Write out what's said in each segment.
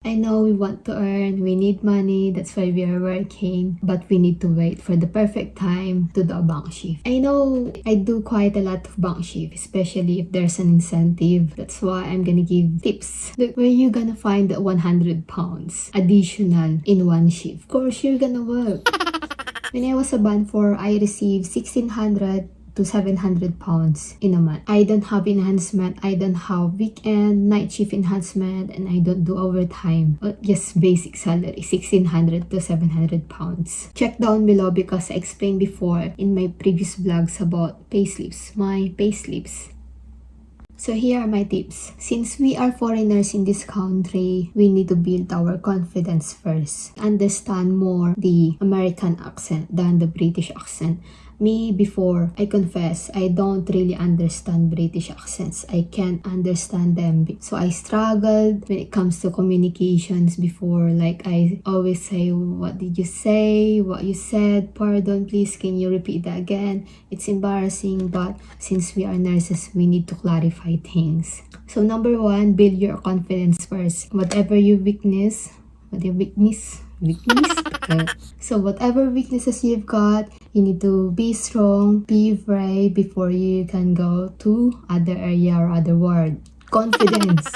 I know we want to earn, we need money, that's why we are working, but we need to wait for the perfect time to do a bank shift. I know I do quite a lot of bank shift, especially if there's an incentive. That's why I'm gonna give tips. Look, where you gonna find the 100 pounds additional in one shift? Of course, you're gonna work. When I was a band 4, I received 1,600 to 700 pounds in a month. I don't have enhancement, I don't have weekend, night shift enhancement, and I don't do overtime. Just basic salary, 1,600 to 700 pounds. Check down below because I explained before in my previous vlogs about payslips, my payslips. So here are my tips. Since we are foreigners in this country, we need to build our confidence first. Understand more the American accent than the British accent. Me, before, I confess, I don't really understand British accents. I can't understand them. So I struggled when it comes to communications before. Like I always say, what did you say? What you said? Pardon, please, can you repeat that again? It's embarrassing, but since we are nurses, we need to clarify things. So number 1, build your confidence first. Whatever your weakness. So whatever weaknesses you've got, you need to be strong, be brave before you can go to other area or other world. Confidence.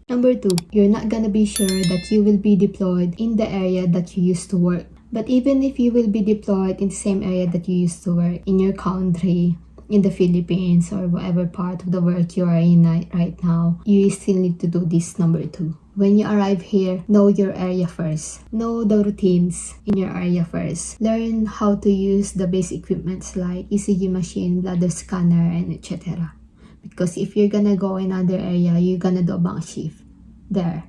Number 2, you're not gonna be sure that you will be deployed in the area that you used to work. But even if you will be deployed in the same area that you used to work, in your country, in the Philippines, or whatever part of the world you are in right now, you still need to do this number 2. When you arrive here, know your area first. Know the routines in your area first. Learn how to use the basic equipments like ECG machine, bladder scanner, and etc. Because if you're gonna go in another area, you're gonna do a bank shift. There,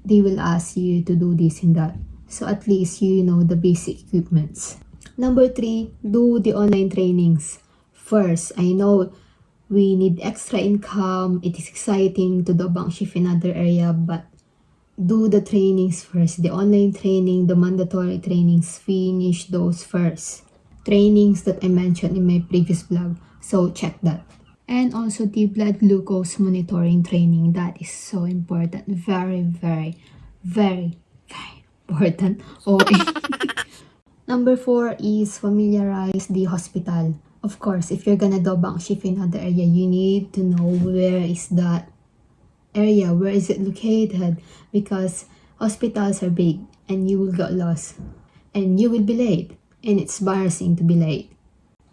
they will ask you to do this and that. So at least you know the basic equipments. Number 3, do the online trainings. First, I know we need extra income. It is exciting to do a bank shift in another area, but do the trainings first. The online training, the mandatory trainings, finish those first. Trainings that I mentioned in my previous vlog. So check that. And also the blood glucose monitoring training. That is so important. Very, very, very, very important. Okay. Number 4 is familiarize the hospital. Of course, if you're gonna do bank shift in another area, you need to know where is that area, where is it located, because hospitals are big and you will get lost and you will be late, and it's embarrassing to be late.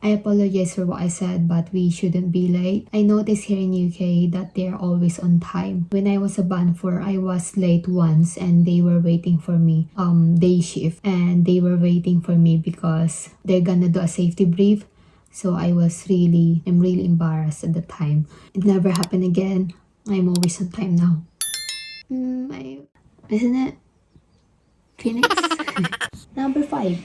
I apologize for what I said, but we shouldn't be late. I noticed here in UK that they're always on time. When I was a band 4, I was late once and they were waiting for me, day shift, and they were waiting for me because they're gonna do a safety brief. So I'm really embarrassed at the time. It never happened again. I'm always on time now. Isn't it? Phoenix? Number 5.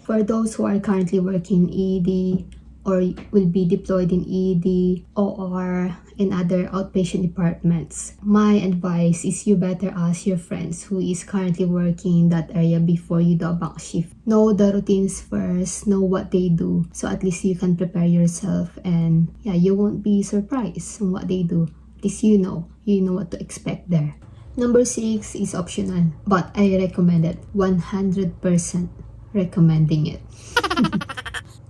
For those who are currently working ED or will be deployed in ED, OR, and other outpatient departments, my advice is you better ask your friends who is currently working in that area before you do a bank shift. Know the routines first, know what they do, so at least you can prepare yourself, and yeah, you won't be surprised on what they do. At least you know what to expect there. Number 6 is optional, but I recommend it. 100% recommending it.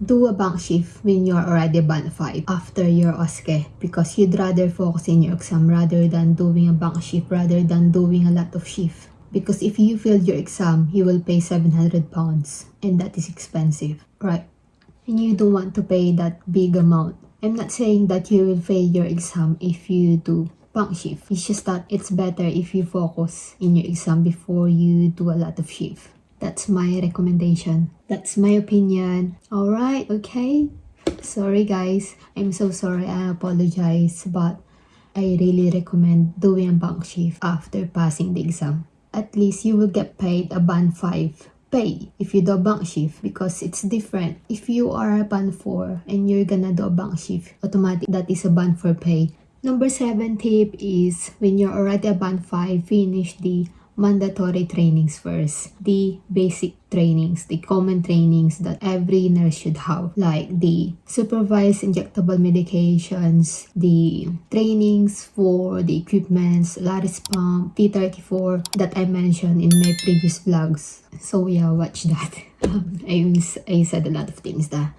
Do a bank shift when you're already band 5 after your OSCE, because you'd rather focus in your exam rather than doing a bank shift, rather than doing a lot of shift. Because if you failed your exam, you will pay 700 pounds, and that is expensive, right? And you don't want to pay that big amount. I'm not saying that you will fail your exam if you do bank shift. It's just that it's better if you focus in your exam before you do a lot of shift. That's my recommendation. That's my opinion. Alright, okay. Sorry guys. I'm so sorry. I apologize. But I really recommend doing a bank shift after passing the exam. At least you will get paid a band 5 pay if you do a bank shift, because it's different. If you are a band 4 and you're gonna do a bank shift, automatic that is a band 4 pay. Number 7 tip is when you're already a band 5, finish the mandatory trainings first. The basic trainings, the common trainings that every nurse should have, like the supervised injectable medications, the trainings for the equipments, Laris pump, T34 that I mentioned in my previous vlogs. So yeah, watch that. I said a lot of things there.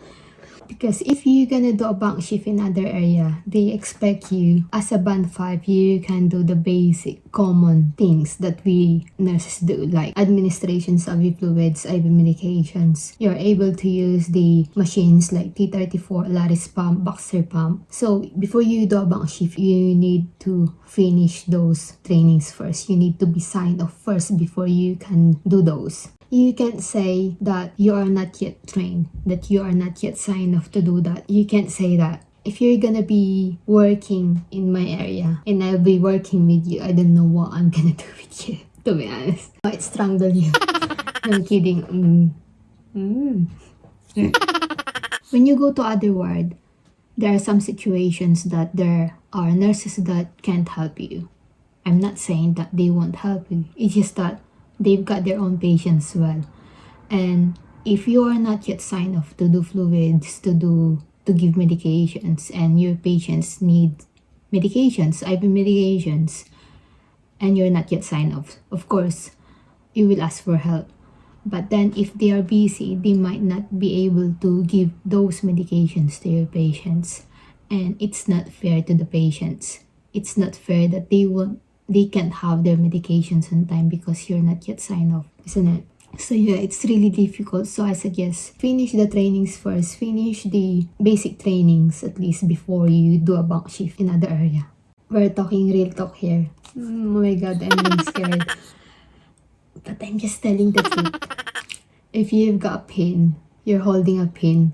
Because if you're gonna do a bank shift in other area, they expect you, as a band 5, you can do the basic common things that we nurses do, like administrations of fluids, IV medications. You're able to use the machines like T34, Laris pump, Boxer pump. So before you do a bank shift, you need to finish those trainings first. You need to be signed off first before you can do those. You can't say that you are not yet trained, that you are not yet signed off to do that. You can't say that. If you're gonna be working in my area and I'll be working with you, I don't know what I'm gonna do with you, to be honest. I might strangle you. I'm kidding. When you go to other ward, there are some situations that there are nurses that can't help you. I'm not saying that they won't help you. It's just that they've got their own patients as well. And if you are not yet signed off to do fluids, to give medications, and your patients need medications, IV medications, and you're not yet signed off, of course, you will ask for help. But then if they are busy, they might not be able to give those medications to your patients. And it's not fair to the patients. It's not fair that they can't have their medications on time because you're not yet signed off, isn't it? So yeah, it's really difficult. So I suggest finish the trainings first. Finish the basic trainings at least before you do a bank shift in other area. We're talking real talk here. Oh my god, I'm really scared. But I'm just telling the truth. If you've got a pin, you're holding a pin,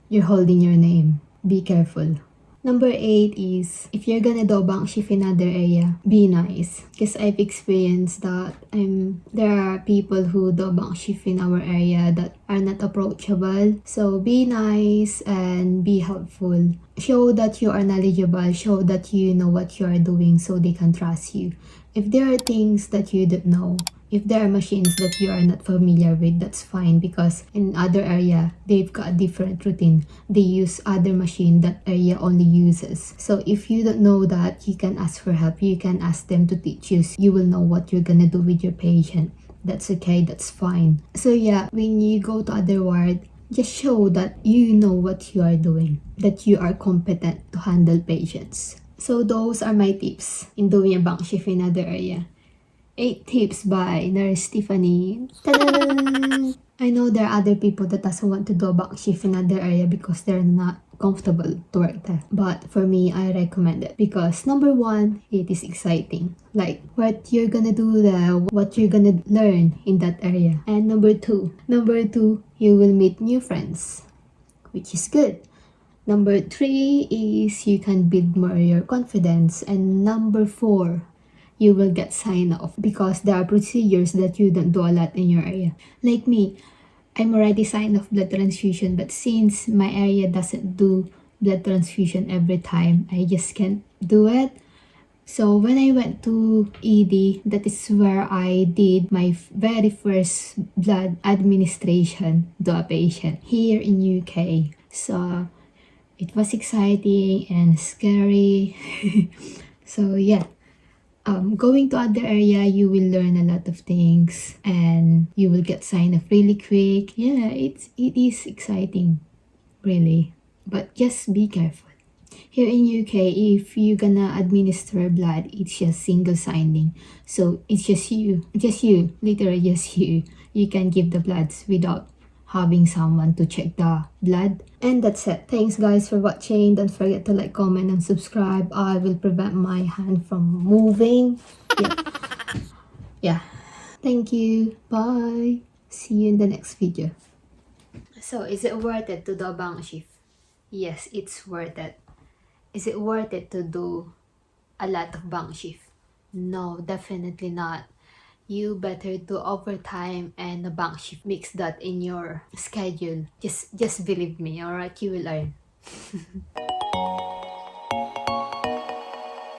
you're holding your name. Be careful. Number 8 is, if you're gonna do a bank shift in another area, be nice. Because I've experienced that there are people who do a bank shift in our area that are not approachable. So be nice and be helpful. Show that you are knowledgeable. Show that you know what you are doing so they can trust you. If there are things that you don't know, if there are machines that you are not familiar with, that's fine, because in other area, they've got a different routine. They use other machine that area only uses. So if you don't know that, you can ask for help. You can ask them to teach you. You will know what you're gonna do with your patient. That's okay, that's fine. So yeah, when you go to other ward, just show that you know what you are doing, that you are competent to handle patients. So those are my tips in doing a bank shift in other area. 8 tips by Nurse Tiffany. Ta-da! I know there are other people that doesn't want to do a bank shift in other area because they're not comfortable to work there. But for me, I recommend it because number 1, it is exciting. Like what you're gonna do there, what you're gonna learn in that area. And number 2, you will meet new friends, which is good. Number 3 is you can build more your confidence. And number 4, you will get signed off because there are procedures that you don't do a lot in your area. Like me, I'm already signed off blood transfusion, but since my area doesn't do blood transfusion every time, I just can't do it. So when I went to ED, that is where I did my very first blood administration to a patient here in UK. So it was exciting and scary. So yeah. Going to other area, you will learn a lot of things and you will get signed off really quick. Yeah, it is exciting, really. But just be careful. Here in UK, if you're gonna administer blood, it's just single signing. So it's just you, literally just you. You can give the bloods without having someone to check the blood. And that's it. Thanks guys for watching. Don't forget to like, comment, and subscribe. I will prevent my hand from moving. Yeah. Thank you. Bye. See you in the next video. So is it worth it to do a bank shift? Yes, it's worth it. Is it worth it to do a lot of bank shift? No, definitely not. You better do overtime and a bank shift. Mix that in your schedule. Just believe me, alright? You will earn.